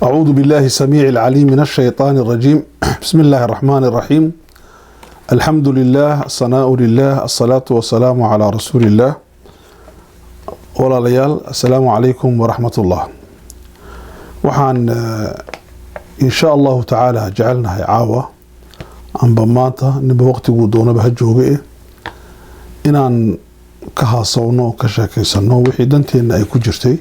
أعوذ بالله السميع العليم من الشيطان الرجيم. بسم الله الرحمن الرحيم. الحمد لله، الثناء لله، الصلاة والسلام على رسول الله. ولا ليال السلام عليكم ورحمة الله. وحان إن شاء الله تعالى جعلنا عاوة عن بمانتا نبا وقت ودونا بهجوغي إنان كهاسونو كشاكيسانو وحي دانتين أي كجرتي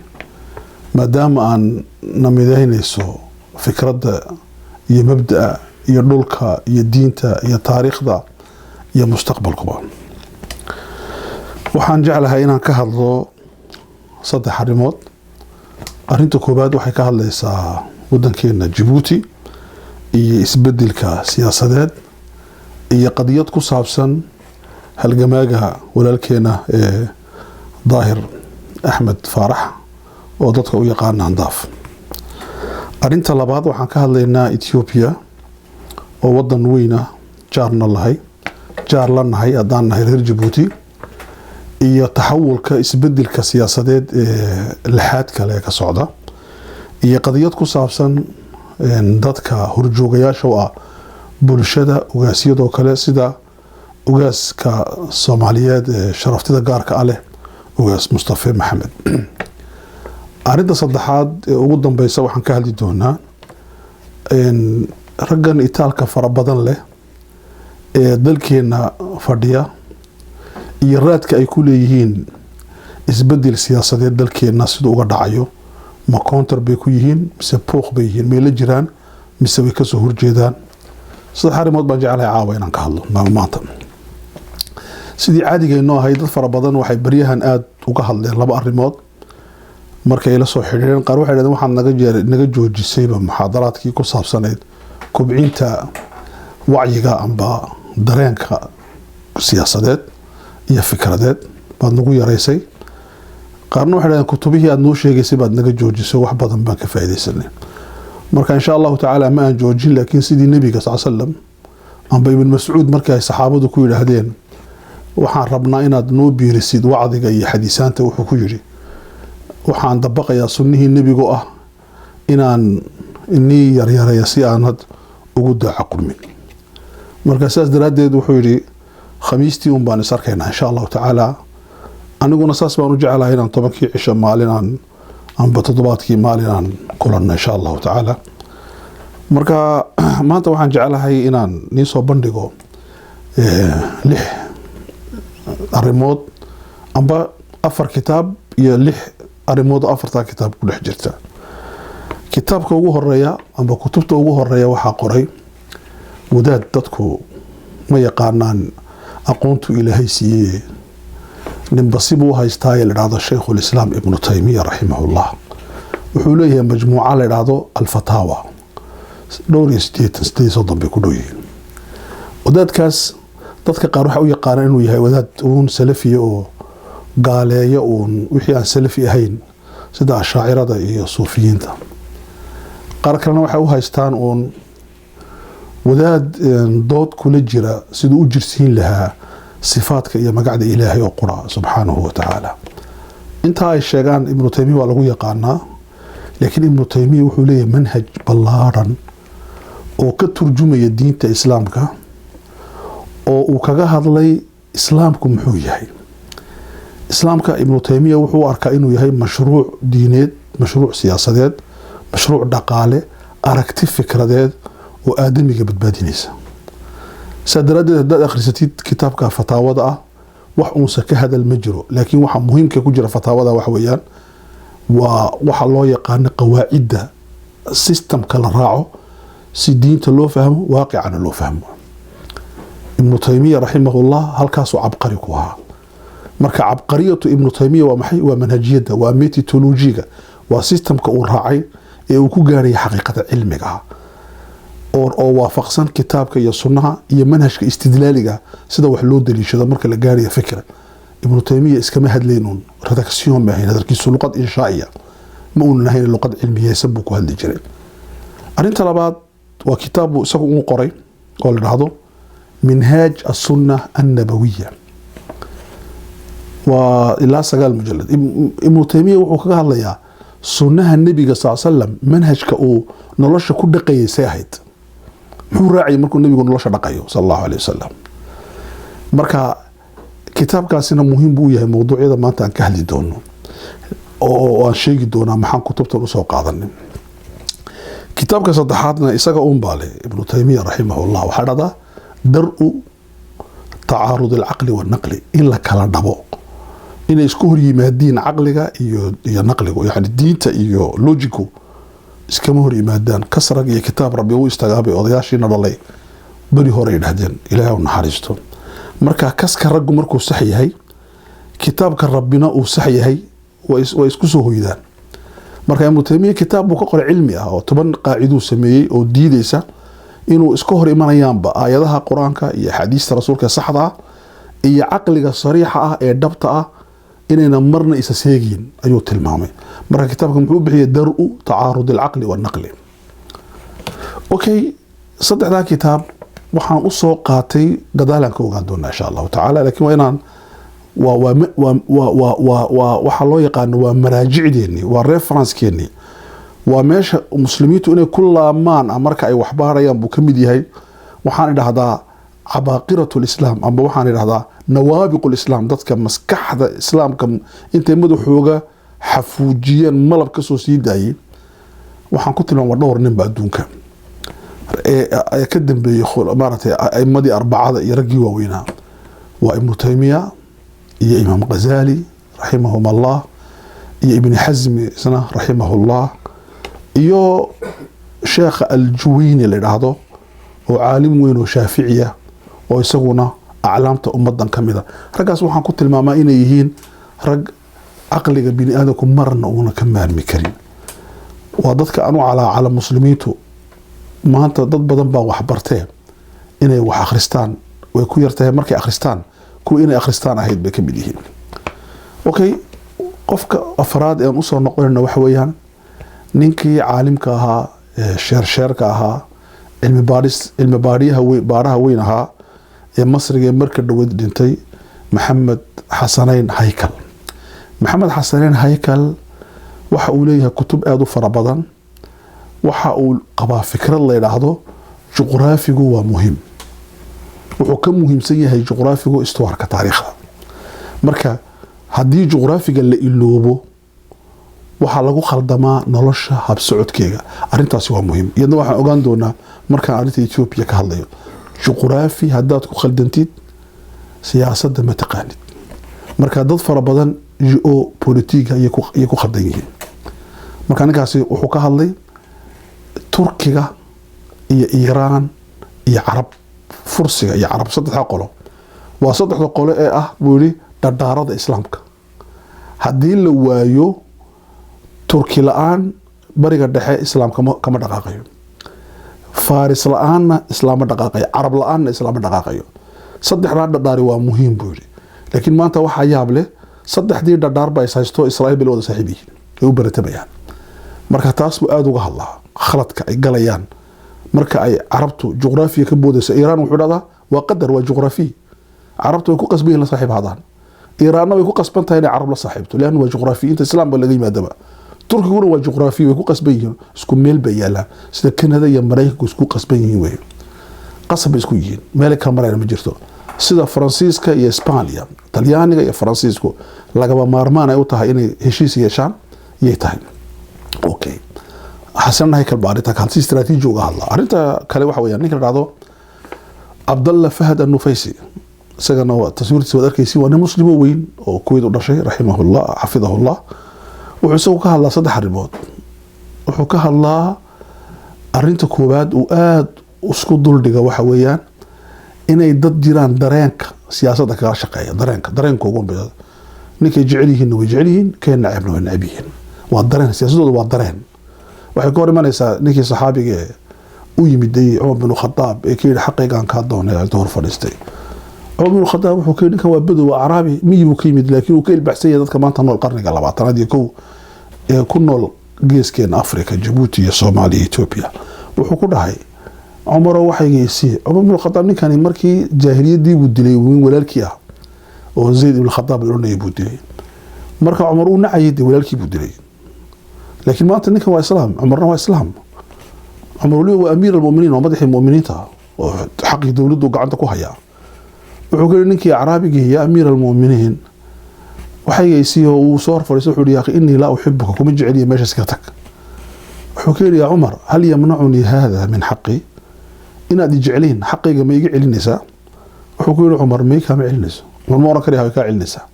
maadaama aan namidaynayso fikradda iyo mabda'a iyo dhulka iyo diinta iyo taariikhda iyo mustaqbalkuba. waxaan jeclahay inaan ka hadlo saddex arrimood. arrinta koobaad waxay ka hadlaysaa waddankeena Djibouti iyo isbedelka siyaasadeed iyo qadiyad ku saabsan halgamaaga walaalkeena Daahir Axmed Faarax oo dadka u yaqaan Handaaf. arinta labaad waxaan ka hadlaynaa Ethiopia oo wadan weyn ah jaar lanahay haddaan nahay reer Djibouti iyo taxawulka isbedelka siyaasadeed ee lixaad kale ka socda iyo qadiyad ku saabsan dadka horjoogayaasha oo ah bulshada ugaasiyadoo kale sida ugaaska Soomaaliyeed ee sharaftida gaarka ah leh ugaas Mustafa Maxamed. arinta saddexaad ee ugu dambaysa waxaan ka hadli doonaa raggan itaalka fara badan leh ee dalkeena fadhiya iyo raadka ay ku leeyihiin isbedel siyaasadeed dalkeena sidoo uga dhacayo ma counter bay ku yihiin mise pooq bay yihiin meelo jiraan mise way ka soo horjeedaan. saddex arrimood baan jeclahay caawa inaan ka hadlo maanta. sidii caadigeenu ahay dad fara badan waxay baryahan aad uga hadleen laba arrimood markay la soo xiriireen. qaar waxay yiraahdeen waxaan naga joojisayba muxaadaraadkii ku saabsaneed kubcinta wacyiga amba dareenka siyaasadeed iyo fikradeed baad nagu yaraysay. qaarna waxay yiraahdeen kutubihii aad noo sheegaysay baad naga joojisay wax badan baan ka faa'iideysanay. marka insha Allah ta'ala ma aan joojin, laakiin sidii nabiga sallallahu alayhi wasallam amba ibn Mas'ud markay ay saxaabadu ku yiraahdeen waxaan rabnaa inaad noo biirisid wacdiga iyo xadiisaanta, wuxuu ku yiri waxaan dabaqayaa sunnihii nabiga ah inaan inni yaryaraya si aanad ugu daaca qurmin. marka saas daraadeed wuxuu yiri khamiistii baan is arkaynaa insha Allah ta'ala. aniguna saas baan u jecelahay inaan 10kii cisho maalin aan toddobaadkii maalin aan kulanno insha Allah ta'ala. marka maanta waxaan jecelahay inaan nii soo bandhigo 6 arrimood amba 4 kitaab iyo 6 arrimood 4 kitaab ku dhex jirta. kitaabka ugu horeeya amba kutubta ugu horeeya waxa qoray wadaad dadku ma yaqaanaan aqoontu Ilaahay siiyay nin basibu haystaa la yiraahdo Sheikhul Islam Ibn Taymiyyah rahimahullah. wuxuu leeyahay majmuuca la yiraahdo Al-Fatawa dhowr iyo 80 bay ku dhowyeen. wadaadkaas dadka qaar waxa u yaqaanaan inuu yahay wadaad uun salafi oo gaaleeyo uun wixii aan salafi ahayn sida ashaacirada iyo suufiyiinta. qaar kalena waxay u haystaan uun wadaad dood kula jira siduu u jirsiin lahaa sifaadka iyo magacda Ilaahay oo qura subhanahu wa ta'ala. inta ay sheegaan Ibn Taymiyyah waa lagu yaqaanaa, laakiin Ibn Taymiyyah wuxuu leeyahay manhaj ballaaran oo ka turjumaya diinta Islaamka oo uu kaga hadlay Islaamku muxuu yahay. islaamka Ibn Taymiyyah wuxuu arkaa inuu yahay mashruuc diineed, mashruuc siyaasadeed, mashruuc dhaqaale, aragti fikradeed oo aadamiga badbaadinaysa. sadaradeed haddaad akhrisatid kitaabka fataawada ah wax uunsa ka hadal ma jiro, laakiin waxa muhiimka ku jira fataawada waxa weeyaan waa waxa loo yaqaan qawaacidda systemka la raaco si diinta loo fahmo waaqicana loo fahmo. Ibn Taymiyyah rahimahullah halkaas oo cabqari ku ahaa. marka cabqariyatu Ibn Taymiyyah waa maxay? waa manhajiyada, waa methodologiga, waa systemka uu raacay ee uu ku gaaray xaqiiqada cilmiga oo waafaqsan kitaabka iyo sunnaha iyo manhajka istidlaaliga sida wax loo daliishado marka la gaarayo fikra. Ibn Taymiyyah iskama hadlaynin redaction ma ahayn, hadalkiisu luqad inshaa'iya ma uu nahayn luqad cilmiyeysan buu ku hadli jiray. arinta labaad waa kitaab isagu uu qoray oo la dhahdo Minhaj as-Sunnah an-Nabawiyya وإلى 9 مجلد. ابن تيمية وحو كغا هدليا sunnaha nebiga sal sallam manhajka uu nolosha ku dhaqayay say ahayd muxuu raacay markuu nebigu nolosha dhaqayo sal allahu alayhi wasalam marka kitaabkaasina muhiim buu yahay mowduucyada maanta aan ka hadli doono oo aan sheegi doonaa maxaan kutubtan usoo qaadanin kitaabka saddexaadna isaga baale ibnu taymiya raximahullah waxaa dhahdaa dar-u tacaarud alcaqli wannaqli in la kala dhabo inay isku hor yimaadiin caqliga iyo naqligu yani diinta iyo logiku iskama hor yimaadaan kasrag iyo kitaab rabbi u istagaabay odayaashiina dhalay beri hore ay dhahdeen ilaahay u naxariisto marka kaska raggu markuu sax yahay kitaabka rabbina uu sax yahay way isku soo hoydaan marka ibnu taymiya kitaab buu ka qoray cilmi ah oo 10 qaaciduu sameeyey oo diidaysa inuu iska hor imanayaanba aayadaha quraanka iyo xadiista rasuulka saxda ah iyo caqliga sariixa ah ee dhabta ah inayna marna isa seegin ayuu tilmaamay marka kitaabka muxuu bixiyay dar-u tacaarud alcaqli wannaqli okay saddexdaa kitaab waxaan u soo qaatay gadaalan ka ogaan doonaa insha allahu tacaala laakiin waa inaan waxa loo yaqaano waa maraajicdeeni waa referencekeeni waa meesha muslimiintu inay ku laamaan marka ay wax baarayaan buu ka mid yahay waxaan idhahdaa cabaaqiratu lislaam amba waxaan idhahdaa nawaabiqu lislaam dadka maskaxda islaamka intay madaxooga xafuujiyeen malab ka soo sii daayay waxaan ku tilmaama dhowr ninba adduunka ee ka dambeeyey maaragtay aimadii arbacada iyo raggii waaweynaa waa ibnu taymiya iyo imaam ghazali raximahum allah iyo ibni xasmi isna raximahullah iyo sheekha aljuwayni la idhaahdo oo caalim weyn oo shaaficiya oo isaguna aclaamta ummadan ka mida raggaas waxaan ku tilmaamaa inay yihiin rag caqliga bini aadamku marna uuna ka maarmi karin waa dadka anu cala muslimiintu maanta dad badan baa wax bartee inay wax akhristaan way ku yartahay markay akhristaan kuwa inay akhristaan ahayd bay ka mid yihiin okay qofka afraad ee aan usoo noqonayna waxa weeyaan ninkii caalimka ahaa sheersheerka ahaa cilmi baaraha weyn ahaa ee masriga marka dhaweyd dhintay maxamed xasanayn haykal maxamed xasanayn haykal waxa uu leeyahay kutub aada u fara badan waxa uu qabaa fikrad la yidhaahdo juqraafigu waa muhiim wuxuu ka muhiimsan yahay juqraafigu istuwarka taariikhda marka haddii juqraafiga la iloobo waxaa lagu khaldamaa nolosha habsocodkeega arrintaasi waa muhiim iyadna waxaan ogaan doonaa markaan arrinta Ethiopia ka hadlayo juqraafi haddaad ku khaldantid siyaasadda ma taqaanid marka dad fara badan geopolitiga ayay ku khaldan yihiin marka ninkaasi wuxuu ka hadlay turkiga iyo iiraan iyo carab fursiga iyo carab saddexda qolo waa saddexda qolo ee ah buu yidhi dhardhaarada islaamka haddii la waayo turki la-aan bariga dhexe islaamka kama dhaqaaqayo faris la-aanna islaama dhaqaaqayo carab la-aanna islaama dhaqaaqayo saddexdaa dhardhaari waa muhiim buu yidhi laakiin maanta waxaa yaab leh saddexdii dhardhaar ba is haysto israa'iil bay la wada saaxiib yihiin ay u baratamayaan marka taas buu aada uga hadlaa khaladka ay galayaan marka ay carabtu juqraafiya ka boodayso iiraan wuxuu dhahdaa waa qadar waa juqraafi carabtu way ku qasban yihiin la saaxiib hadaan iiraanna way ku qasban tahay inay carab la saaxiibto leanna waa juqraafiyiinta islaam baa laga yimaadaba turkiguna waa juqraafi way ku qasban yihiin isku meel bay yaalaan sida kanada iyo maraykanku isku qasban yihiin wey qasab bay isku yihiin meel kala marayna ma jirto sida faransiiska iyo isbaaniya talyaaniga iyo faransiisku lagaba maarmaan ay u tahay inay heshiis yeeshaan iyay tahay okay xasan haykal baa arrinta kalsi istiraatiiji uga hadla arrinta kale waxa weeyaan ninka la dhahdo Abdullah Fahad an-Nufaysi isagana waa taswiirtiisa wada arkaysi waa nin muslimo weyn oo Kuwait u dhashay rahimahullah xafidahullah wuxuu isagu ka hadlaa saddex arrimood wuxuu ka hadlaa arrinta koowaad uu aad isku duldhiga waxa weeyaan inay dad jiraan dareenka siyaasadda kaga shaqeeya dareenka ugu badan ninkay jecel yihiin way jecel yihiin keen nacabna way nacab yihiin waa dareen siyaasadooda waa dareen waxay ka hor imanaysaa ninkii saxaabiga u yimiday Umar bin Khattab ee ka yidhi xaqaygaan kaa doonay ay hor fadhiistay Umar bin Khattab wuxuu ka yidhi ninkan waa badow waa Carabi miyuu ka yimid laakiin uu ka ilbaxsan yahay dadka maanta nool qarniga 20aad iyo kow ee ku nool geeskeena Afrika Djibouti iyo Soomaaliya Ethiopia wuxuu ku dhahay Umar waxaygiisii Umar bin Khattab ninkani markii jaahiliyadii uu dilay walaalkii ah oo Zayd ibn Khattab oranay buu dilay marka Umar uu nacayay walaalkii buu dilay لكن ما أنت نكوا إسلام عمرنا هو إسلام عمر لي هو أمير المؤمنين ومدح المؤمنين حق دولته وقعنتك وهيا وحقول إنك يا عربي هي أمير المؤمنين وحي يسيه وصار فريسه يا أخي إني لا أحبك ومن جعلي ماشي سكتك وحكي يا عمر هل يمنعني هذا من حقي إن أدي جعلين حقي ما يجعل النساء وحكي عمر ما يكامل النساء والمورا كريها يكاعل النساء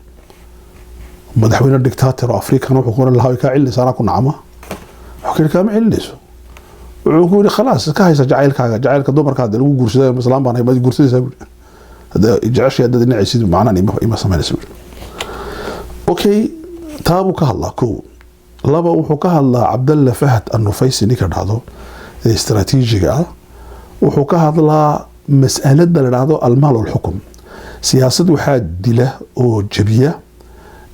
مدحوين الدكتاتور أفريقيا وحكونا لها يكاعل النساء أنا كنا عما حكي كامل النساء وحكي خلاص كايسة جعلك دوبر كذا لو جورسيدا مثلا بنا يبغى جورسيدا هذا جعش يدد النعيس معنا إما سمعنا سوي أوكي تابو كهلا كو لبا وحو كهلا عبد الله فهد النفيسي نيكا هذا استراتيجي وحو كهلا مسألة دلالة المال والحكم سياسة واحد دله أو جبية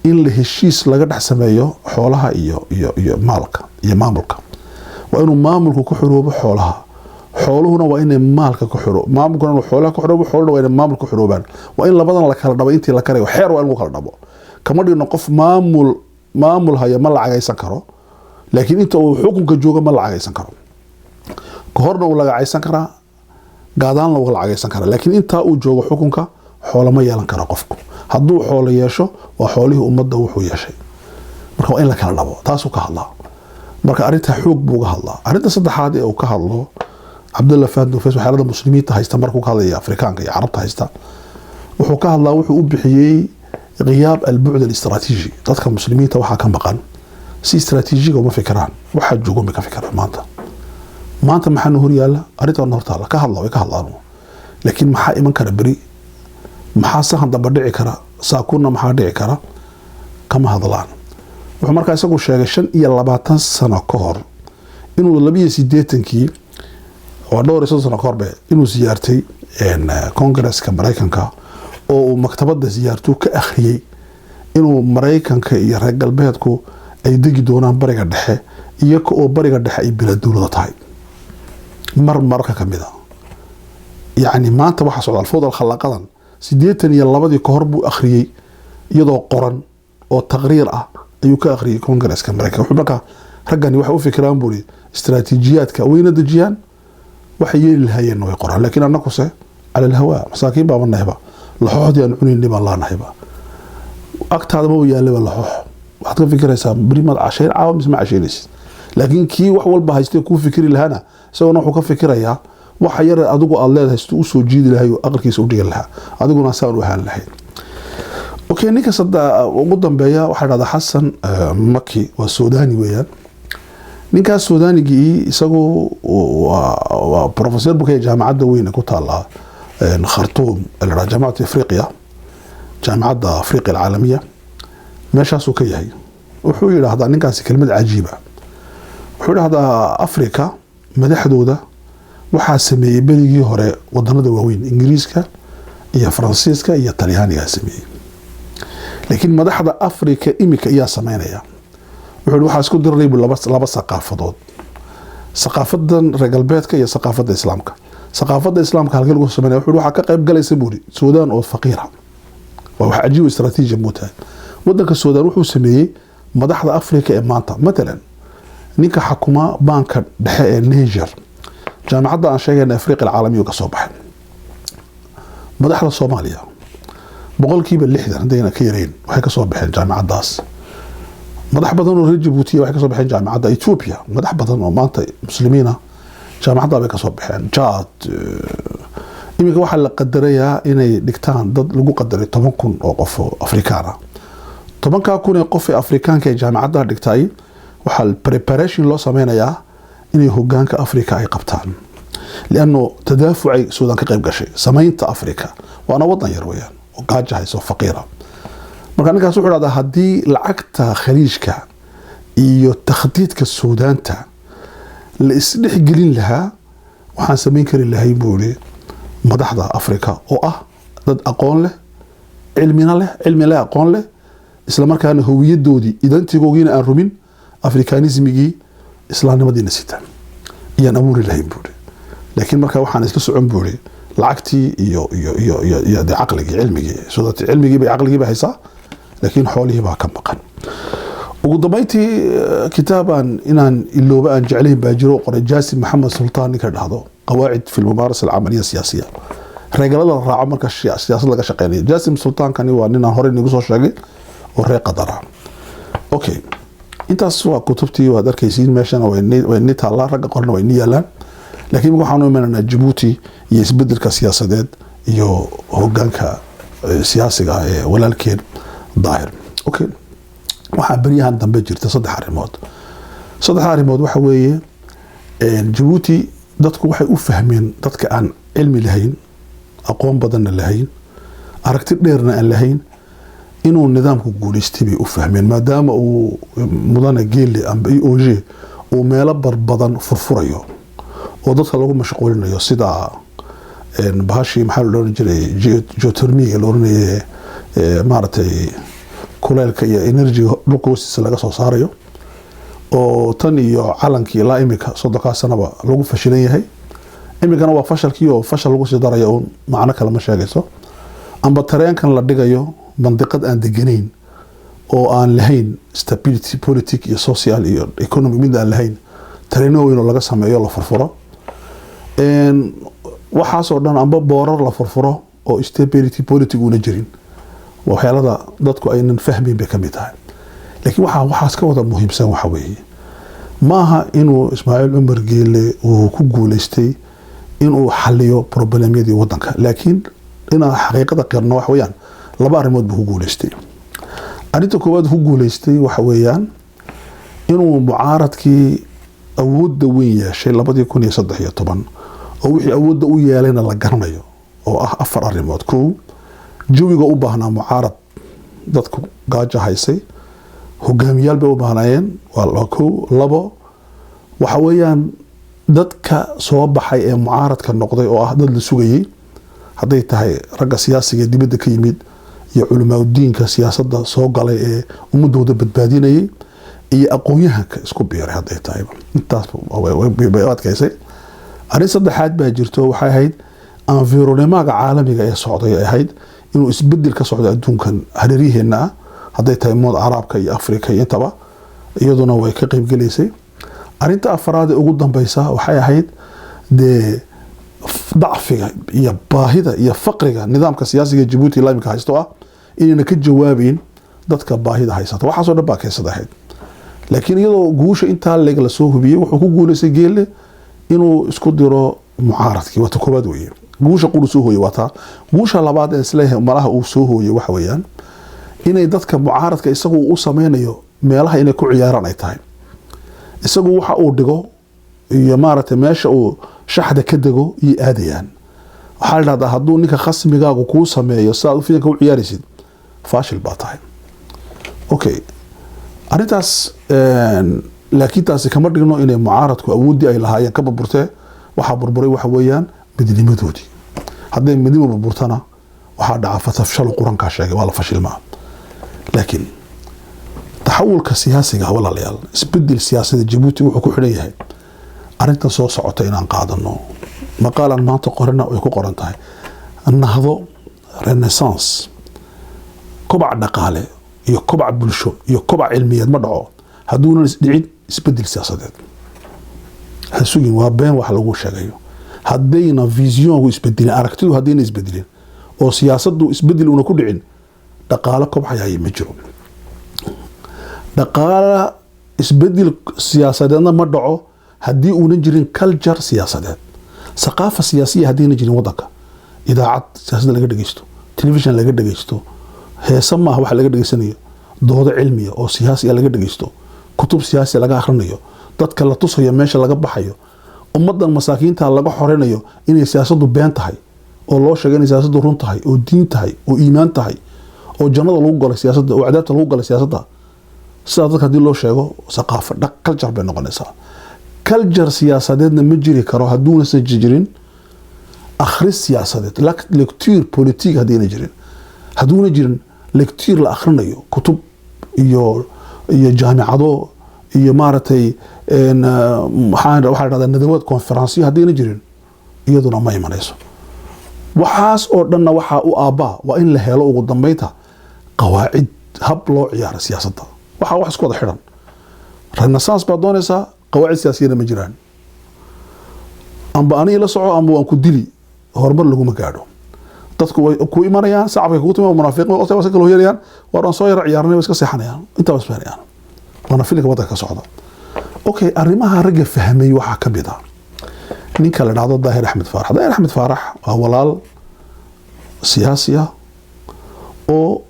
إن لهالشيء لقد حسميه حولها إيو مالك إيو ماملك وإنه ماملك كحروب حولها حولهنا وإن مالك كحروب ماملك إنه حولها كحروب حولنا وإن ماملك كحروبان وإن لبضنا لك هالدبا إنتي لك ريو حير وإن هالدبا كما دي نقف مامل هي مال عايسان كرو لكن انت حكم كجوجا مال عايسان كرو كهرنا ولا عايسان كرا قادان لو عايسان كرا لكن انت او جوجا حكمك xoolo ma yeelan karo qofku hadduu xoolo yeesho waa xoolihii ummadda wuxuu yeeshay marka waa in la kala dhabo taasuu ka hadlaa marka arrinta xoog buu ka hadlaa arrinta saddexaad ee uu ka hadlo Cabdullah Fahd Nufeys waxaalada muslimiinta haysta markuu ka hadlaya Afrikaanka iyo Carabta haysta wuxuu ka hadlaa wuxuu u bixiyay غياب البعد الاستراتيجي dadka muslimiinta waxa ka maqan si istaraatiijiga uma fikiraan waxa joogo ma ka fikiraan maanta maxaa hor yaala arrintan horta la ka hadlaa way ka hadlaan laakiin maxaa iman kara bari maxaa sahan daba dhici kara saakuna maxaa dhici kara kama hadlaan wuxuu markaa isagu sheegay 25 sano ka hor inuu 82kii oo dhowr sano ka hor inuu siyaartay Congress-ka Mareykanka oo maktabada siyaartu ka akhriyay inuu Mareykanka iyo reer galbeedku ay degi doonaan bariga dhexe iyaga oo bariga dhexe ay bilad dawlad tahay marka kamida yaani maanta waxa socda fawdal khalaqadan 82 ka hor buu akhriyay iyadoo qoran oo taqriir ah ayuu ka akhriyay Congress-ka Mareykanka wuxuu markaa ragani waxa u fikiraan buri istaraatiijiyaadka weyna dajiyaan waxa yeeli lahaayeen way qoraan laakiin annakuse ala alhawa masaakiin baa wanahba laxooxdii aan cunin dhibaan laanahayba agtaada ma yaallaba laxoox waxaad ka fikiraysaa barimaad cashayn caawa misma cashaynaysid laakiin kii wax walba haystay kuu fikiri lahaana isaguna wuxuu ka fikirayaa waxa yar adigu aad leedahay si uu soo jiidi lahayo aqalkiisa u dhigi lahaa adiguna saan u ahaan lahayd okay ninka sadda ugu dambeeya waxa dhada Xasan Maki waa Suudaani weeyaan ninkaas Suudaanigii isagu waa professor bukay jaamacadda weyn ku taala خرطوم الجامعة أفريقيا جامعة أفريقيا العالمية ماشي سوكيهي وحول هذا نكاس كلمة عجيبة وحول هذا أفريقيا مدح دودة وحاسمي بلغي هوري ودنا دواوين إنجليزكا هي فرنسيسكا هي طلياني حاسمي لكن مدح هذا أفريقيا إميكا إيا سمينيا وحول وحاسكو دريب لبس ثقافة رجال بيتك هي ثقافة إسلامك ثقافة الإسلام كهالجل وسمنا وحلو حكا قيب قال يسبوري السودان أو فقيرة وحجيو استراتيجية موتها ودك السودان وحو سميه مدحض أفريقيا إمانتا مثلا نيكا حكومة بانك دحاء النيجر جامعة عن شيء أن أفريقيا العالمية وكصوبح مدحض الصوماليا بقول كيب اللحدة عندنا كيرين وحكا صوبحين جامعة داس مدح بدن الجيبوتية وحكا صوبحين جامعة إثيوبيا مدح بدن ومانتا مسلمين جامعة bay ka soo baxeen jaad imika waxa la qadarayaa inay dhigtaan dad lagu qadaray 10,000 oo qof Afrikaan ah 10,000 ee qof Afrikaanka ee jaamacadda dhigtay waxa preparation loo sameeyaa inay hoggaanka Afrika ay qabtaan لأنه تدافعي السودان كقيب قشي سمينت أفريقيا وأنا وطن يرويان وقاجة هيسو فقيرة مركان نكا سوحر هذا هدي لعقتا خليجك إيو تخطيط كالسودان تا لإسلح قلين لها وحان سمين كرين لها يبولي مدحضة أفريقيا ضد أقون له علمي له أقون له إسلام كان هوية دودي إذا انت قوغين أنرومين أفريكانيزمي إسلام مدينة ستان إيان أموري له يبولي لكن مركا وحان اسكسو عنبولي لعقتي يو دي عقلي علمي سودات علمي بعقلي بحيصا لكن حولي با كم مقان وقدميتي كتابا إن اللوبة أن جعلهم باجروا قرأ جاسم محمد سلطان كان هذا قواعد في الممارسة العملية السياسية رجال الله راح عمر السياسة لقى شقيني جاسم سلطان كان يوانينا هورين نقصوا شاقي وريق قدرها أوكي أنت سوا كتبتي وهذا كيسين ماشان وإني تعالى رجع قرنا وإني يلا لكن وحنا من أن جيبوتي يسبدل كسياسة ديد يو هوجانك سياسي ولا الكين ظاهر أوكي waxaa baryahan dambe jirta saddex arrimood waxa weeye Djibouti dadku waxay u fahmeen dadka aan cilmi lahayn aqoon badan lahayn aragti dheerna aan lahayn inuu nidaamku guuleystay bay u fahmeen maadaama uu mudane geelle amba OJ uu meelo badan furfurayo oo dadka lagu mashquulinayo sida bahashi maxaa loo jiray geothermia loo oranayay maartay kuleelka iyo energy dhulka hoostiisa laga soo saarayo oo tan iyo calankii ilaa imika 30 sanaba lagu fashilan yahay imikana waa fashalkii oo fashal lagu sii darayo oo macna kale ma sheegayso amba tareenkan la dhigayo mandiqad aan deganayn oo aan lahayn stability politic iyo social iyo economic mid aan lahayn tareeno weyn oo laga sameeyo la furfuro waxaas oo dhan amba boorar la furfuro oo stability politic una jirin waxyaalada dadku aynan fahmin bay kamid tahay laakiin waxaas ka wada muhiimsan waxa weeye maaha inuu Ismaaciil Umar Geelle uu ku guuleystay inuu xalliyo problemyadii wadanka laakiin inaan xaqiiqada qirno wax weeyaan laba arrimood buu ku guuleystay arinta koowaad ku guuleystay waxa weeyaan inuu mucaaradkii awoodda weyn yeeshay 2013 oo wixii awoodda u yeelayna la garanayo oo ah afar arrimood jawiga u baahnaa mucaarad dadku gaajo haysay hogaamiyaal bay u baahnayeen waa labo waxa weeyaan dadka soo baxay ee mucaaradka noqday oo ah dad la sugayay haday tahay ragga siyaasiga dibadda ka yimid iyo culimada diinka siyaasadda soo galay ee ummadooda badbaadinayay iyo aqoonyahanka isku biiray haday tahay intaas way adkaysay arin saddexaad baa jirto waxay ahayd environment-ga caalamiga ee socday ahayd inuu isbedel ka socdo adduunkan hareerihiina haday tahay mood Arabka iyo Afrika iyo intaba iyaduna way ka qayb galeysay arinta afraad ee ugu dambaysa waxay ahayd dacfiga iyo baahida iyo faqriga nidaamka siyaasiga Djibouti islaamka haysto inayna ka jawaabin dadka baahida haysata waxa soo dhabaa keesadahay laakiin iyadoo guusha inta la soo hubiyay wuxuu ku guuleysay Geelle inuu isku diro mucaaradkii wata koobaad weeye guusha qulu soo hooyay wata guusha labaad ee isleeyahay malaha uu soo hooyay waxa weeyaan inay dadka mucaaradka isagu u sameeyo meelaha inay ku ciyaaraan ay tahay isagu waxa uu dhigo iyo maaragtay meesha uu shaxda ka dago iyo aadayaan waxa la dhahdaa hadduu ninka khasmigaagu ku sameeyo saad u fiican ku ciyaarisid faashil baa tahay okay arintaas laakiin taasi kama dhigno inay mucaaradku awoodii ay lahaayeen ka burburtay waxa burburay waxa weeyaan midnimadoodii hadday midnimo burburtana waxa dhaca fatafshal quranka sheegay wala fashilma laakiin taxawulka siyaasiga wala leeyal isbedel siyaasadeed Djibouti wuxuu ku xidhan yahay arinta soo socota inaan qaadano maqaalan maanta qorana way ku qoran tahay annahdo renaissance kobac dhaqaale iyo kobac bulsho iyo kobac cilmiyeed ma dhaco haduuna dhicin isbedel siyaasadeed hasugin waa been wax lagu sheegayo hadayna vision isbedelin aragtidu hadayna isbedelin oo siyaasaddu isbedel una ku dhicin dhaqaale kobxayay ma jiro dhaqaale isbedel siyaasadeedna ma dhaco hadii uuna jirin culture siyaasadeed thaqaafa siyaasiya hadayna jirin wadanka idaacad siyaasadda laga dhageysto television laga dhageysto heesa ma wax laga dhageysanayo doodo cilmiya oo siyaasi laga dhageysto kutub siyaasi laga akhrinayo dadka la tusayo meesha laga baxayo ummadan masaakiinta laga xoreynayo inay siyaasaddu been tahay oo loo sheegay inay siyaasaddu run tahay oo diin tahay oo iimaan tahay oo jannada lagu galo siyaasadda oo cadaabta lagu galo siyaasadda sida dadka hadii loo sheego thaqaafa culture bay noqonaysaa culture siyaasadeedna ma jiri karo haduuna sa jirin akhris siyaasadeed lecture politique hadayna jirin haduuna jirin lecture la akhrinayo kutub iyo jaamicado iyo maartay waxa la nadawad conference hadayna jirin iyaduna ma imanayso waxaas oo dhanna waxa u aaba waa in la helo ugu dambeynta qawaacid hab loo ciyaaro siyaasadda wax isku wada xiran renaissance baa doonaysaa qawaacid siyaasiyana ma jiraan amba aniga la soco amba waan ku dili horumar laguma gaadho dadku way ku imanayaan shacabka ku timaado munaafiqiin oo taas kala hoyarayaan waan soo yar ciyaarnay iska seexanayaan inta was faanayaan wana filka waddanka ka socda okay arrimaha ragga fahmay waxa ka mid ah ninka la dhacdo Daahir Axmed Faarax waa walaal siyaasi ah oo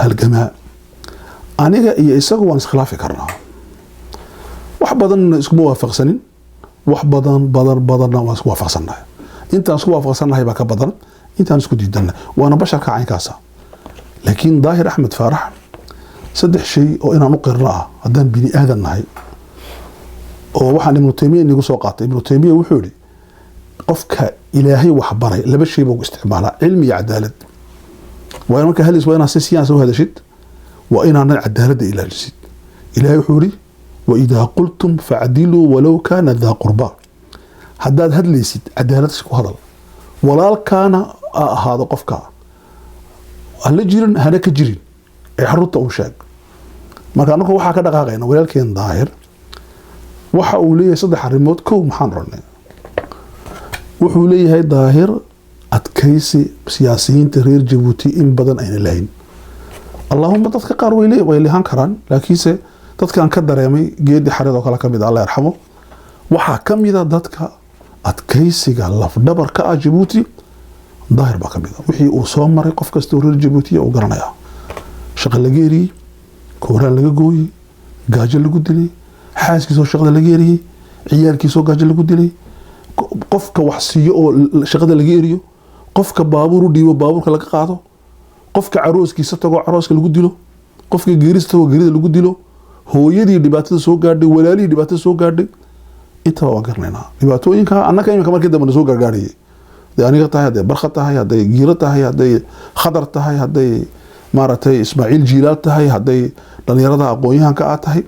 halgamaa aniga iyo isagu waan iskhilaafi karnaa wax badan isku waafaqsanin wax badan waan isku waafaqsanahay intaan isku waafaqsanahay baa ka badan intaan isku diidanay waana basharka caynkaasa laakiin Daahir Axmed Faarax saddex shay oo inaan u qirno haddaan bini aadan nahay oo waxaan Ibn Taymiyyah inagu soo qaatay Ibn Taymiyyah wuxuu yiri qofka ilaahay wax baray laba shay buu isticmaalaa cilmi iyo cadaalad waa marka halis waa inaad si siyaasi u hadashid waa inaad cadaalad ilaalisid ilaahay wuxuu yiri wa idha qultum fa'dilu walau kana dha qurba haddaad hadlaysid cadaalad isku hadal walaalkaana ahaado qofka alla jirin hana ka jirin ee xarunta uu sheeg marka anagu waxa ka dhaqaaqayna walaalkeen Daahir waxa uu leeyahay saddex arrimood koow maxaan rabnaa wuxuu leeyahay Daahir adkaysi siyaasiyiinta reer Djibouti in badan ayna lahayn Allahumma dadka qaar way leeyahan karaan laakiinse dadkan ka dareemay geedi xareed oo kala kamid Allah yarxamo waxa kamid dadka adkaysiga laf dhabarka Djibouti Daahir baa kamid wixii uu soo maray qof kasta oo reer Djibouti uu garanaya shaqo la geeriyay kooraan laga gooyay gaajo lagu dilay xaaskiisa shaqada laga geeriyay ciyaalkiisa gaajo lagu dilay qofka wax siiyo oo shaqada laga geeriyo qofka baabuur u dhiibo baabuurka laga qaado qofka carooskiisa tago carooska lagu dilo qofka geerista tago geerida lagu dilo hooyadii dhibaatada soo gaadhay walaalihii dhibaatada soo gaadhay inta waa garnaynaa dhibaatooyinka annaka imika markii dambe soo gargaarayay aniga tahay haday barqa tahay haday giiro tahay haday khadar tahay haday maaragtay Ismaaciil Jilaal tahay haday dhalinyarada aqoonyahanka tahay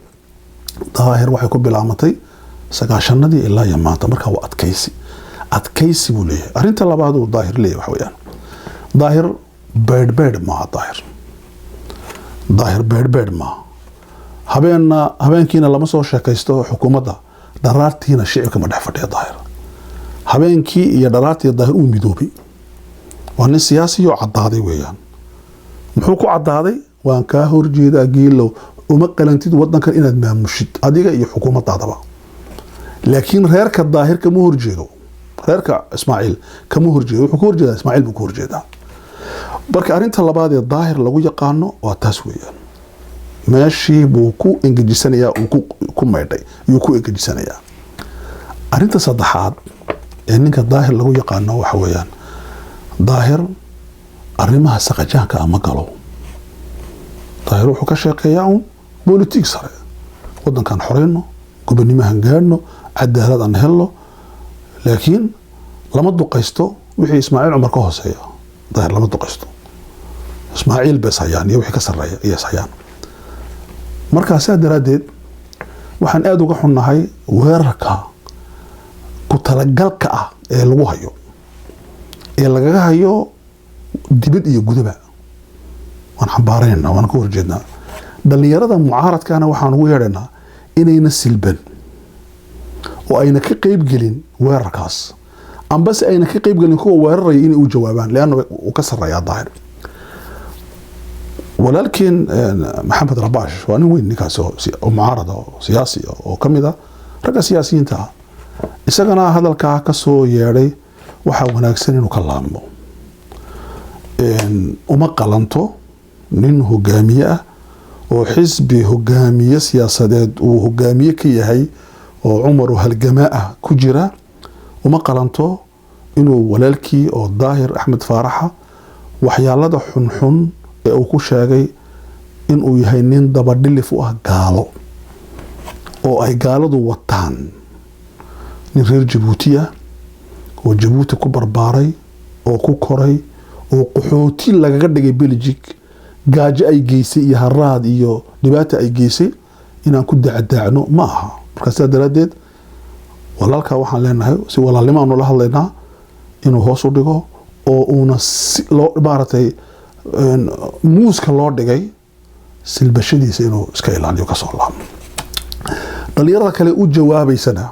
Daahir waxay ku bilaamatay sagaashanadii ilaa maanta marka waa adkaysi buu leeyahay arinta labaad oo Daahir leeyahay waxa weeyaan Daahir beed ma habeenkiina lama soo sheekaysto xukuumadda daraartiina shicibka ma dhex fadhiya Daahir habeenkii iyo daraartii Daahir uu midoobay waa nin siyaasi oo cadaaday weeyaan muxuu ku cadaaday waan ka horjeedaa geelo uma qalantid wadankan inaad maamushid adiga iyo xukuumaddaadaba laakiin reerka Daahir kama horjeedo reerka Ismaaciil kama horjeedo wuxuu ku horjeedaa Ismaaciil buu ku horjeedaa marka arinta labaad ee Daahir lagu yaqaano waa taas weeyaan meeshii buu ku engejisanayaa uu ku maydhay iyo ku engejisanayaa arinta saddexaad ee ninka Daahir lagu yaqaano waxa weeyaan Daahir arrimaha saqajaanka ama galo Daahir wuxuu ka shaqeeyaa بوليتيك سري ودن كان حرينه قبل ما هنجانه عدى هذا نهله لكن لما دقيسته وحي إسماعيل عمر كهوس هي ظاهر لما دقيسته إسماعيل بس يعني وحي كسر يا صيان مركز ساد ردد وحن قادو قحنا هاي ويركا كتلقلك الوهيو الوهيو دبد يجودبه ونحبارينا ونكور جدنا dhalinyarada mucaaradkana waxaan ugu yeedhanaa inayna silban oo ayna ka qayb gelin weerarkaas amba se ayna ka qayb gelin kuwa weeraraya inay u jawaabaan leanna uu ka sarreeyaa Daahir walaalkeen Maxamed Rabash waa nin weyn ninkaas oo mucaarad oo siyaasi oo ka mid ah ragga siyaasiyiinta isagana hadalkaa ka soo yeedhay waxaa wanaagsan inuu ka laamo uma qalanto nin hogaamiye ah oo xisbi hogaamiye siyaasadeed uu hogaamiye ka yahay oo Umar halgamaa ku jira uma qalanto inuu walaalkii oo Daahir Axmed Faaraxa waxyaalada xunxun ee uu ku sheegay inuu yahay nin dabadhilif u ah gaalo oo ay gaaladu wataan nin reer Djibouti ah oo Djibouti ku barbaaray oo ku koray oo qaxooti lagaga dhigay Belgique gaajo ay geysay iyo haraad iyo dhibaato ay geysay inaan ku dacdaacno ma aha markaas daradeed walaalka waxaan leenahay si walaalnimo aan la hadlaynaa inuu hoos u dhigo oo uuna loo baaratay muuska loo dhigay silbashadiisa inuu iska ilaaliyo ka soo laabmo. dhalinyarada kale u jawaabaysana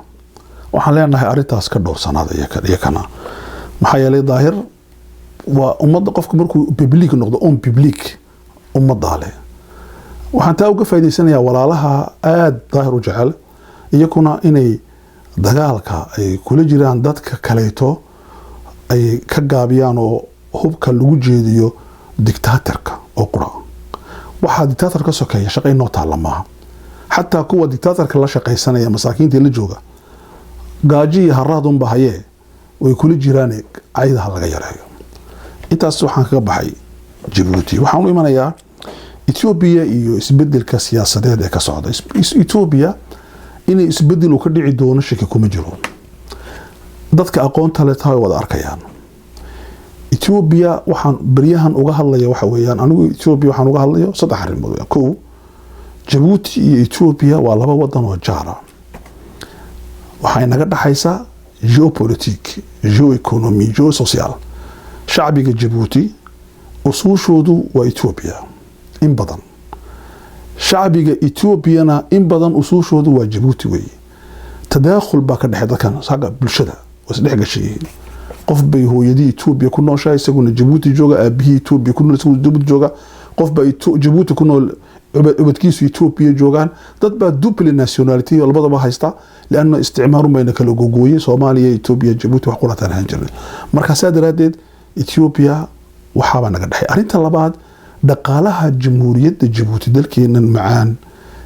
waxaan leenahay arrintaas ka dhowrsanaada iyo kana maxaa yeelay daahir waa ummadda qofka markuu public noqdo on public ummadda leh. waxaan taa uga faa'iideysanayaa walaalaha aad daahir u jecel iyakuna inay dagaalka ay kula jiraan dadka kaleeto ay ka gaabiyaan oo hubka lagu jeediyo dictatorka oo qura. waxaa dictatorka sokeeya shaqay noo taala maaha. xataa kuwa dictatorka la shaqaysanaya masaakiinta la jooga gaaji iyo haraadun bahayee way kula jiraan caydaha laga yareeyo. intaas waxaan kaga baxay Djibouti. waxaan u imanayaa Ethiopia iyo isbedelka siyaasadeed ee ka socda. Ethiopia inay isbedel uu ka dhici doono shaki kuma jiro. dadka aqoonta leh tahay wada arkayaan. Ethiopia waxaan bariyahan uga hadlaya waxa weeyaan anigu Ethiopia waxaan uga hadlayo saddex arrimood. kow, Djibouti iyo Ethiopia waa laba wadan oo jaar ah. waxay naga dhaxaysa geopolitique, geoeconomy, geosocial. shacbiga Djibouti usuushoodu waa Ethiopia in badan. shacbiga Ethiopiana in badan usuushoodu waa Djibouti weeye. tadaakhul baa ka dhaxay dadkan saga bulshada wasdhex gashay. qof bay hooyadii Ethiopia ku nooshahay isaguna Djibouti jooga, aabihii Ethiopia ku nool isaguna Djibouti jooga. qof baa Djibouti ku nool ubadkiisu Ethiopia joogaan. dad baa double nationality labadaba haysta laana isticmaaru mayna kala gogooyay Soomaaliya, Ethiopia, Djibouti wax qulataan ahaan jirnay. marka saadaradeed Ethiopia waxaa naga dhaxay. arinta labaad, dhaqaalaha jamhuuriyadda Djibouti dalkeenan macaan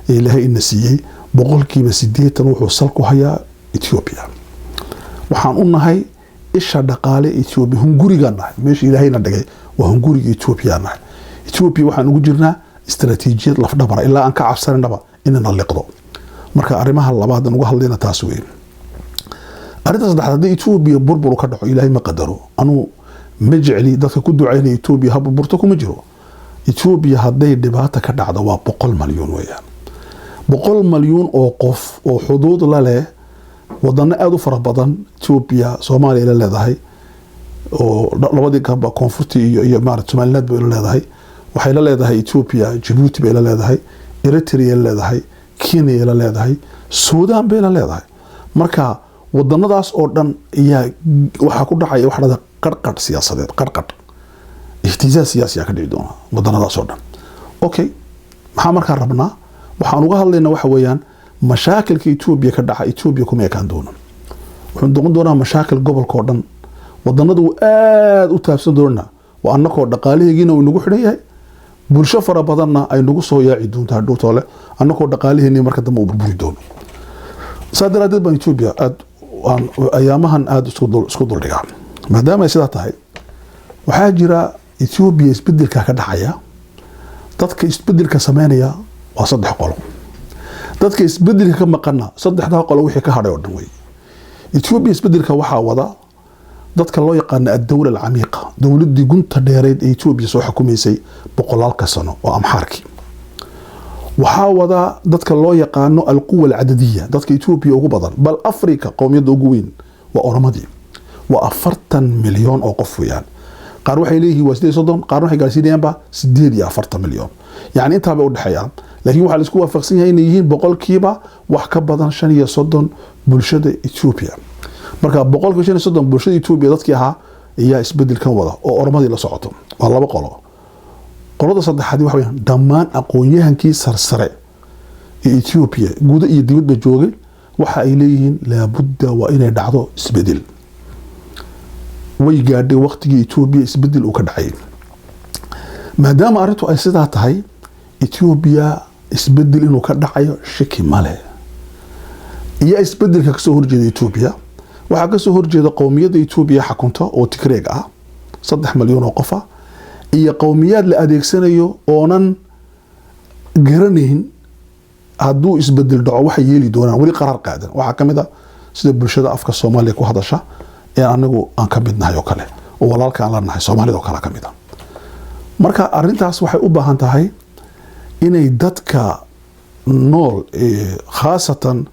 ee Ilaahay ina siiyay boqolkiiba 80 wuxuu sal ku hayaa Ethiopia. waxaan u nahay isha dhaqaale Ethiopia, hunguriga nahay meesha Ilaahayna dhigay waa hunguriga Ethiopia nahay. Ethiopia waxaan ugu jirnaa istaraatiijiyad lafdhabar ilaa aan ka cabsanaba inaan liqdo. marka arrimaha labaad aan uga hadlayna taas weyn. arrinta saddexaad, Ethiopia burbur ka dhaco Ilaahay ma qadaro. anu ma jecli dadka ku ducaynaya Ethiopia ha burburto kuma jiro. Ethiopia hadday dhibaato ka dhacdo waa 100 malyan weeyaan. 100 malyan oo qof oo xuduud la leh wadana aad u fara badan. Ethiopia Soomaaliya la leedahay oo labadii ka koonfurti iyo maaragtay Somaliland bay la leedahay. waxay la leedahay Ethiopia Djibouti bay la leedahay, Eritrea la leedahay, Kenya la leedahay, Suudaan bay la leedahay. marka wadanadaas oo dhan ayaa waxa ku dhacaya wax la qarqad siyaasadeed, qarqad ihtizaaz siyaasi ka dhici doona wadanadaas oo dhan. okay, maxaa markaa rabnaa? waxaan uga hadlaynaa waxa weeyaan mashaakilka Ethiopia ka dhaca Ethiopia kuma ekaan doona. wuxuu noqon doonaa mashaakil gobolka oo dhan. wadanadu aad u taabsan doona waa annakoo dhaqaalaheegina uu nagu xidhan yahay, bulsho fara badanna ay nagu soo yaaci doontaa dhowtole annakoo dhaqaalaheennii marka dambe uu burburi doono. saadaradeed baan Ethiopia aad ayaamahan aad isku duldhigaa. maadaama ay sidaa tahay, waxaa jira Ethiopia isbedelka ka dhacaya. dadka isbedelka sameynaya waa 3 qolo. dadka isbedelka ka maqana 3 qolo wixii ka hadhay oo dhan way. Ethiopia isbedelka waxaa wada dadka loo yaqaan ad-dawla al-amiqa, dawladii gunta dheereed ee Ethiopia soo xukumaysay 100 sano oo amxaarki. waxaa wada dadka loo yaqaano al-quwa al-adadiyya, dadka Ethiopia ugu badan bal Afrika qowmiyadda ugu weyn waa Oromadii. waa 40 milyan oo qof weeyaan. qaar waxay leeyihiin waa 30, qaar waxay gaarsiinayaan 48 milyan. yani inta bay u dhaxayaan. laakiin waxa la isku waafaqsan yahay inay yihiin boqolkiiba wax ka badan 35 bulshada Ethiopia. marka boqolkiiba 35 bulshada Ethiopia dadkii ahaa ayaa isbedelkan wada oo Oromadii la socoto. waa 2 qolo. qolada saddexaad waxa weeyaan dhammaan aqoon-yahankii sarsare ee Ethiopia guud iyo dibadba joogay waxa ay leeyihiin la budda waa inay dhacdo isbedel. way gaadhay waqtigii Ethiopia isbedel uu ka dhacay. maadaama arrintu ay sidaa tahay, Ethiopia isbedel inuu ka dhacayo shaki male. iyo isbedelka ka soo horjeeda Ethiopia waxa ka soo horjeeda qowmiyadda Ethiopia xakunta oo Tigreeg ah 3 milyan oo qof ah, iyo qowmiyad la adeegsanayo oonan garanayn hadduu isbedel dhaco waxa yeeli doonaan wali qarar qaadan. waxa kamid ah sida bulshada afka Soomaaliya ku hadasha ee anagu aan ka midnahay oo kale oo walaalka aan la nahay Soomaalida oo kale kamid ah. marka arrintaas waxay u baahan tahay inay dadka nool khaasatan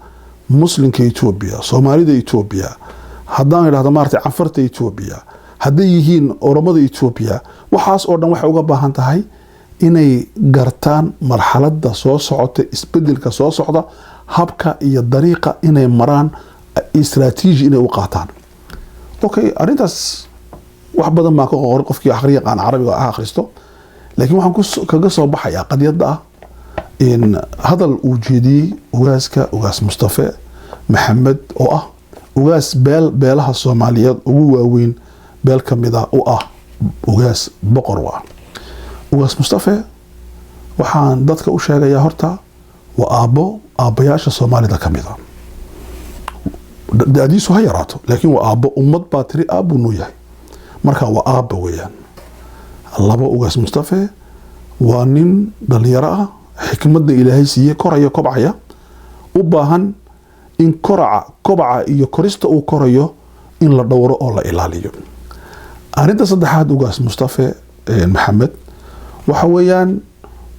muslimka Ethiopia, Soomaalida Ethiopia, haddaan idhaahdo maartay canfarta Ethiopia, hadday yihiin Oromada Ethiopia, waxaas oo dhan waxay uga baahan tahay inay gartaan marxaladda soo socota isbedelka soo socda habka iyo dariiqa inay maraan istiraatiiji inay u qaataan okay arintaas wax badan ma ka qoran qofkii akhriya yaqaan carabiga akhristo laakiin waxaan kaga soo baxayaa qadiyada ah in hadal uu jeediyey ugaas Mustafa Maxamed oo ah ugaas beelaha Soomaaliyeed ugu waaweyn beel kamida oo ah ugaas boqor waa ugaas Mustafa waxaan dadka u sheegayaa horta waa aabayaasha Soomaalida kamida da'diisu ha yaraato laakiin waa aabbo ummad baa tiri aabbu noo yahay marka waa aabba weeyaan laba ugaas Mustafa waa nin dhalinyaro ah xikmadda Ilaahay siiyay koraya kobcaya u baahan in kobaca iyo korista uu korayo in la dhowro oo la ilaaliyo arinta saddexaad ugaas Mustafa Maxamed waxa weeyaan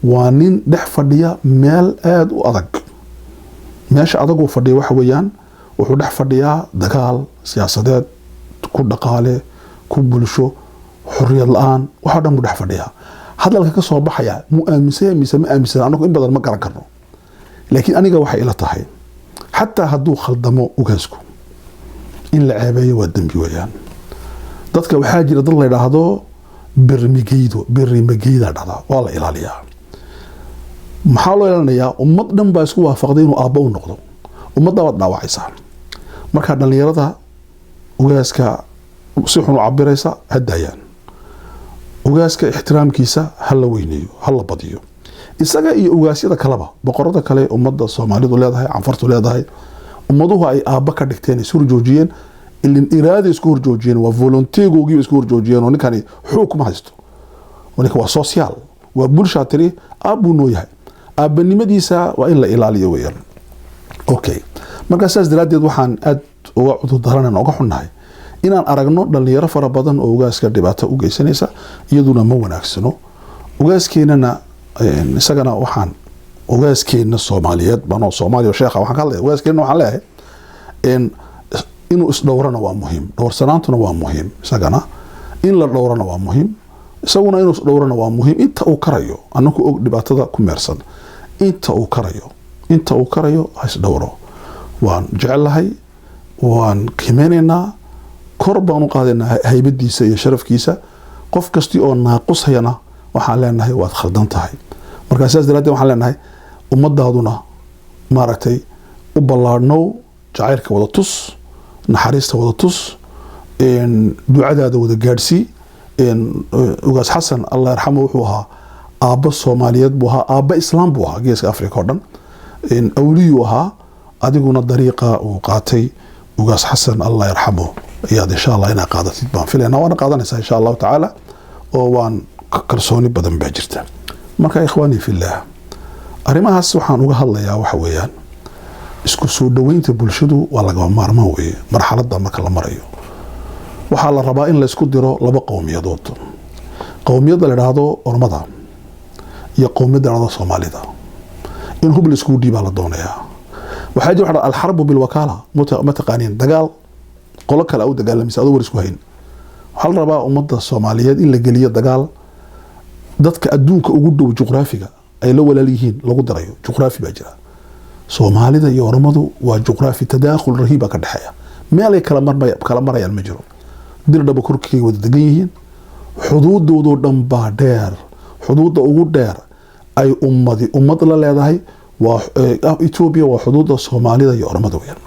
waa nin dhex fadhiya meel aad u adag meesha adag uu fadhiyo waxa weeyaan wuxuu dhex fadhiyaa dagaal siyaasadeed ku dhaqaale ku bulsho xorriyad la'aan waxa dhan buu dhex fadhiyaa hadalka ka soo baxaya mu aaminsan ma aaminsan anagu in badan ma garan karno laakiin aniga waxa ila tahay حتى هدو خلدمو ugaasku in la ceebeeyo waa dambi weeyaan dadka waxa jira dad la yiraahdo birrimageyda dhada waa la ilaaliyaa maxaa loo ilaalinayaa ummad dhan baa isku waafaqday inuu aabbo u noqdo ummadda wad dhaawacaysa marka dhalinyarada ugaaska si xun u cabiraysa hadayaan ugaaska ixtiraamkiisa hal la weyneeyo hal la badiyo isaga iyo ugaasyada kaleba boqorada kale ummadda Soomaalidu leedahay canfartu leedahay ummaduhu ay aabba ka dhigteen isku joojiyeen ilin iraada isku joojiyeen waa volunteergoogii isku joojiyeen oo ninkani xukum haysto wani waa social waa bulsha tiri aabbu noo yahay aabanimadiisa waa in la ilaaliyo weeyaan okay marka saas daraadeed waxaan aad uga cudurdaranayna uga xunnahay inaan aragno dhalinyaro fara badan oo ugaaska dhibaato u geysanaysa iyaduna ma wanaagsano ugaaskeenana isagana waxaan ugaaskeena Soomaaliyeed bano Soomaaliya sheekha waxaan ka hadlay ugaaskeena waxaan leeyahay inuu isdhowrana waa muhiim dhowrsanaantuna waa muhiim isagana in la dhowrana waa muhiim isaguna inuu isdhowrana waa muhiim inta uu karayo anagu og dhibaatada ku meersan inta uu karayo ha isdhowro waan jecelahay waan qiimeynaa kor baan u qaadanaa haybadiisa iyo sharafkiisa qof kasti oo naaqusayana waxaan leenahay waad khaldan tahay marka saas daraadeed waxaan leenahay ummadaaduna maaragtay u ballaarnow jacaylka wada tus naxariista wada tus ducadaada wada gaadhsii ugaas xasan allah yarxamo wuxuu ahaa aabba Soomaaliyeed buu ahaa aabba islaam buu ahaa geeska Afrika oo dhan awliyu ahaa adiguna dariiqa uu qaatay ugaas xasan allah yarxamo ayaad insha Allah ina qaadatid baan filaynaa waana qaadanaysaa insha Allah taala oo waan kalsooni badan baa jirta marka ikhwaani fillah arimahaas waxaan uga hadlayaa waxa weeyaan isku soo dhaweynta bulshadu waa laga maarmaan weeye marxaladda marka la marayo waxa la rabaa in la isku diro laba qowmiyadood qowmiyadda la yiraahdo ormada iyo qowmiyadda la yiraahdo Soomaalida in hub la isku dhiibaa la doonayaa waxa jira al-harb bil wakala mutaqaaniin dagaal qolo kale oo dagaalamisa adoo war isku hayn waxa la rabaa ummadda Soomaaliyeed in la geliyo dagaal dadka adduunka ugu dhow juqraafiga ay la walaalihiin lagu darayo juqraafi baa jira Soomaalida iyo ormadu waa juqraafi tadaakhul rahiba ka dhaxaya meel ay kala marayaan ma jiro dil dhaba korkii wada degan yihiin xuduudoodu dhan baa dheer xuduudda ugu dheer ay ummad la leedahay waa Ethiopia waa xuduudda Soomaalida iyo ormada weeyaan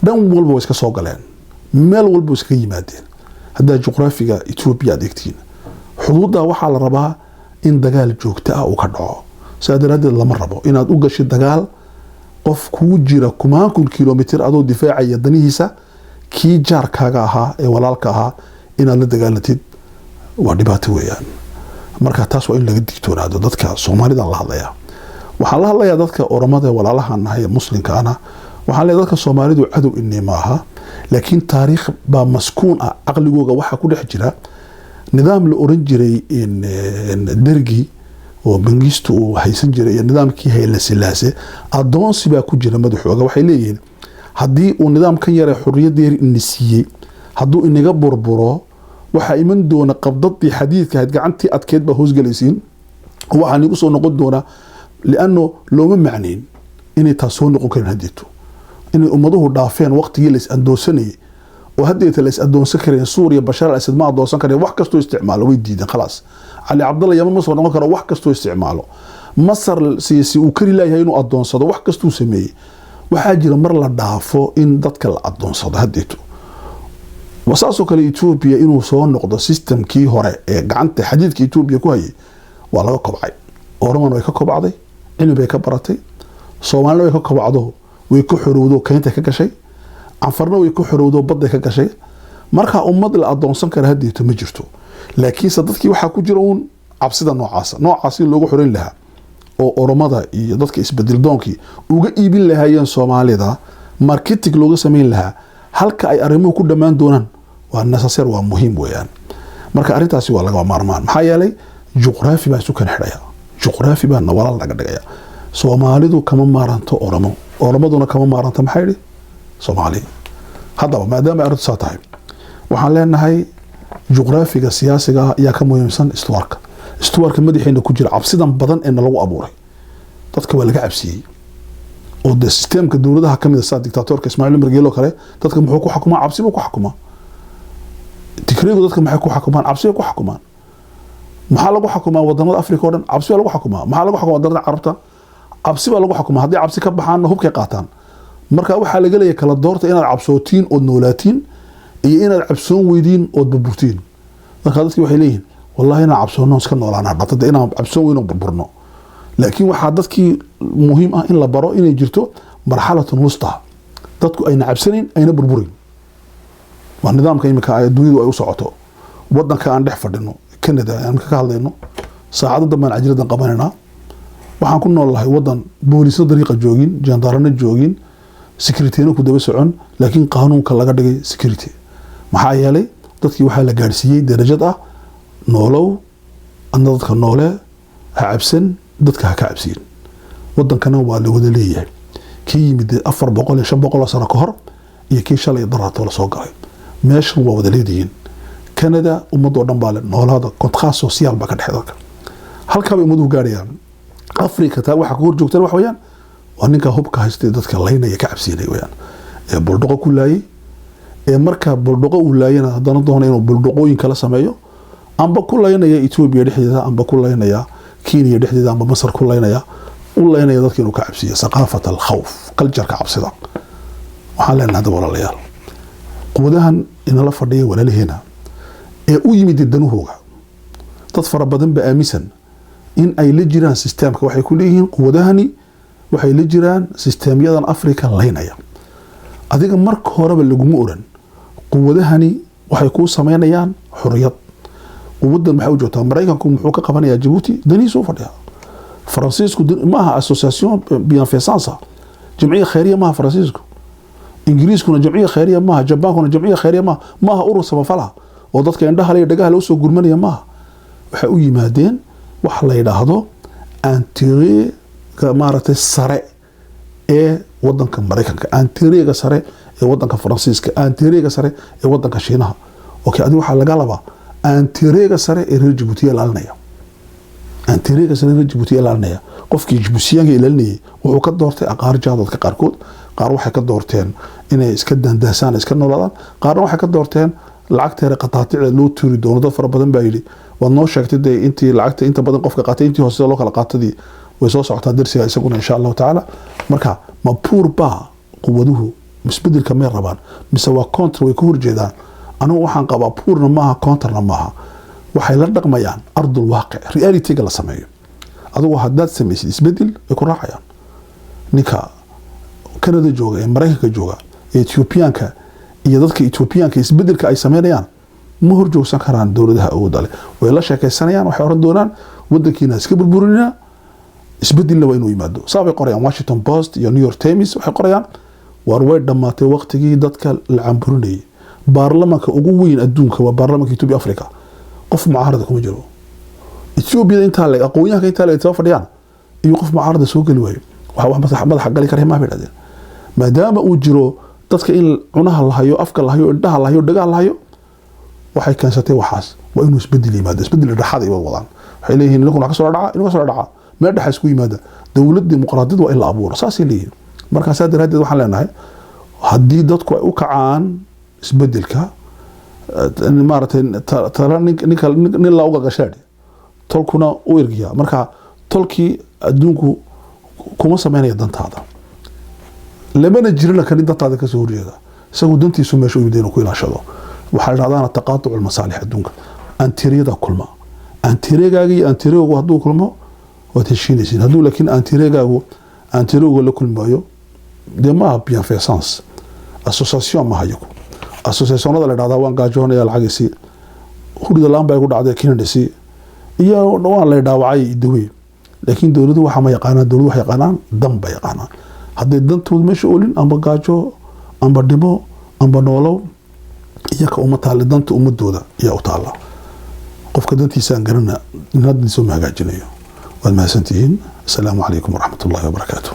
dhan walba way iska soo galeen meel walba iska yimaadeen hadda juqraafiga Ethiopia adeegtiin xuduudda waxa la rabaa in dagaal joogto ah uu ka dhaco saadaradeed lama rabo inaad u gashay dagaal qof ku jira kumaan kilomitir adoo difaacaya danihiisa kii jaarkaaga ahaa ee walaalka ahaa inaad la dagaalatid waa dhibaato weeyaan marka taas waa in laga digtoonaado dadka Soomaalida la hadlaya waxaan la hadlayaa dadka oromada walaalaha nahay muslimka ana waxaan leeyahay dadka Soomaalidu cadow inni maaha laakiin taariikh ba maskuun ah aqligooga waxa ku dhex jira nidaam la oran jiray in dergi oo bangistu uu haysan jiray nidaamkii Hayle Silaase adoonsi baa ku jira madaxooga waxay leeyihiin haddii uu nidaamkan yare xurriyadeer inisiiyay hadduu inaga burburo waxa iman doona qabdadii xadiidka ahayd gacantii adkeed ba hoos galaysiin waxaan igu soo noqon doonaa lianno looma macnayn inay taas soo noqon karin haddeeto inay ummaduhu dhaafeen waqtigii la is-adoonsanayay oo haddeeta la is-adoonsan kareen suuriya bashaar al-asad ma adoonsan kareen wax kastoo isticmaalo way diideen khalaas cali cabdalla yaman ma soo noqon karo wax kastoo isticmaalo masar siyaasi uu kari laayahay inuu adoonsado wax kastuu sameeyey waxaa jira mar la dhaafo in dadka la adoonsado haddeeto wasaasoo kale Ethiopia inuu soo noqdo systemkii hore ee gacanta xadiidka Ethiopia ku hayay waa laga kobcay Oroman way ka kobcday cilmi bay ka baratay Soomaaliya way ka kobcdo way ku xorowdo keenta ka gashay Anfarna way ku xorowdo badda ka gashay marka ummad la adoonsan kara haddeeto ma jirto laakiin dadkii waxa ku jira uun cabsida noocaas loogu xoreyn lahaa oo Oromada iyo dadka isbedel doonkii uga iibin lahaayeen Soomaalida marketing looga sameyn lahaa halka ay arrimuhu ku dhamaan doonaan waa necessary waa muhiim weeyaan marka arintaasi waa laga maarmaan maxaa yeelay juqraafi baa isu kan xidhaya juqraafi baa walaal laga dhigaya Soomaalidu kama maaranto Oromaduna kama maaranto maxay yiri Soomaali haddaba maadaama arrintu saa tahay waxaan leenahay juqraafiga siyaasiga ayaa ka muhiimsan istuwarka madaxeena ku jira cabsidan badan ee lagu abuuray dadka waa laga cabsiyay oo de systemka dawladaha kamid ah dictatorka Ismaaciil Umar Geelo kale dadka muxuu ku xukumaa cabsi buu ku xukumaa tikreedu dadka maxay ku xukumaan cabsi ku xukumaan maxaa lagu xukumaa wadamada Afrika oo dhan cabsi lagu xukumaa maxaa lagu xukumaa wadamada Carabta cabsi lagu xukumaa hadii cabsi ka baxaan hubkay qaataan marka waxa laga leeyahay kala doorta inaad cabsootiin oo noolaatiin iyo inaad cabsoon weydiin oo burburtiin marka dadkii waxay leeyihiin wallahi ina cabsoono iska noolaana dhaqada ina cabsoon weyno burburno laakiin waxa dadkii muhiim ah in la baro inay jirto marxalatun wusta dadku ayna cabsanin ayna burburin waa nidaamka imika ay dunida ay u socoto wadanka aan dhex fadhino Canada aan ka hadlayno saacado damban ajiradan qabanayna waxaan ku noolahay wadan booliska dariiqa joogin jandarana joogin secretary ku daba socon laakiin qaanuunka laga dhigay security maxaa yeelay dadkii waxa la gaarsiiyay darajad ah noolow dadka noole ha cabsan dadka ha ka cabsiin wadankana waa la wada leeyahay kii yimid 400 iyo 500 sano ka hor iyo kii shalay daraato la soo galay meeshan waa wada leeyihiin Canada ummadoo dhan baa noolaada contrat social ba ka dhaxayda halka bay umadu gaarayaan Afrika taa waxa ku hor joogtaan wax weeyaan waa ninka hubka haystay dadka laynaya ka cabsiinay weeyaan ee buldoqo ku laayay ee marka buldoqo uu laayana hadana doonay inuu buldoqooyin kala sameeyo amba ku laynaya Ethiopia dhexdeeda amba ku laynaya Kenya dhexdeeda amba Masar ku laynaya u laynaya dadka inuu ka cabsiyo saqaafat al-khawf culture-ka cabsida waxa la yiraahdaa walaalayaal quwadahan in la fadhiyo walaalaheena ee u yimid danuhooga dad fara badan ba aaminsan in ay la jiraan systemka waxay ku leeyihiin quwadahani waxay la jiraan systemyadan Afrika laynaya adiga marka horeba lagu oran quwadahani waxay ku sameynayaan xuriyad quwadan maxay u joogtaa Mareykanku muxuu ka qabanayaa Djibouti daniisu fadhiya Faransiisku maaha association bienfaisance jamciya khayriya maaha Faransiisku Ingiriiskuna jamciya khayriya maaha Jabaankuna jamciya khayriya maaha urur samafala oo dadka indhaha iyo dhagaha loo soo gurmanaya maaha waxa u yimaadeen wax la yiraahdo antiga maaragtay sare ee wadanka Mareykanka antiga sare ee wadanka Faransiiska antiga sare ee wadanka Shiinaha okay adi waxa laga labaa antiga sare ee reer Djibouti ilaalinaya antiga sare ee Djibouti ilaalinaya qofkii Djiboutiyaanka ilaalinayay wuxuu ka doortay aqaarjaadka qaarkood qaar waxay ka doorteen inay iska dandaasaan iska noolaadaan qaarna waxay ka doorteen lacagteeda qataatiicda loo tuuri doono dad fara badan baa yiri wad noo sheegtay intii lacagta inta badan qofka qaatay intii hoose loo kala qaatay way soo socotaa darsiga isaguna insha Allah taala marka ma purba quwaduhu misbeddelka ma rabaan mise waa counter way ku horjeedaan anigu waxaan qabaa purna maaha counterna maaha waxay la dhaqmayaan ardul waaqi reality-ga la sameeyo adigu haddaad samaysid isbeddel ay ku raacayaan ninka Canada jooga ee Mareykanka jooga ee Ethiopianka iyo dadka Ethiopianka isbeddelka ay sameeyaan ma hor joogsan karaan dawladaha awoodda leh way la sheekaysanayaan waxay oran doonaan wadankiina iska burburinaa isbeddel waa inuu yimaado sabab qorayaan Washington Post iyo New York Times waxay qorayaan war way dhamaatay waqtigii dadka la camburinayay baarlamaanka ugu weyn adduunka waa baarlamaanka Ethiopia Afrika qof mucaarada kuma jiro Ethiopia inta la aqoonyahanka inta la soo fadhiyaan iyo qof mucaarada soo gali waayo waxa madax gali karay ma bilaadeen maadaama uu jiro dadka in cunaha la hayo afka la hayo indhaha la hayo dhagaha la hayo waxay kaansatay waxaas waa inuu isbeddel yimaado isbeddel dhaxad ay wadaan waxay leeyihiin inagu wax ka soo dhaca inagu soo dhaca meel dhex isku yimaada dawlad dimuqraadiyad waa in la abuuro saasay leeyihiin markaas daraadeed waxaan leenahay haddii dadku ay u kacaan isbedelka maaragtay tala nin la uga gashaadhi tolkuna u ergiyaa marka tolkii adduunku kuma samaynaya dantaada lamana jirina kan dantaada ka soo horjeeda isagu dantiisu meesha u yideen ku ilaashado waxaa la dhahdaa taqaatuc almasaalix adduunka antiriyada kulma antirigaaga iyo antirigaagu hadduu kulmo waad heshiinaysiin hadduu laakiin antirigaagu la kulmayo dee maaha bienfaisance association maaha iyagu associationada la dhahdaa waan gaajoonaya lacagisi hurida laan baa igu dhacday kinadhisi iyo waan la dhaawacay dawey laakiin dawladdu waxa ma yaqaanaan dawladdu wax yaqaanaan dan ba yaqaanaan haddii dantoodu meesha olin amba gaajo amba dhimo amba noolow iyaka uma taalla danta ummadooda ayaa u taalla qofka dantiisa aan garana in hadda soo hagaajinayo waad mahadsantihiin asalaamu calaykum waraxmatullaahi wabarakaatuh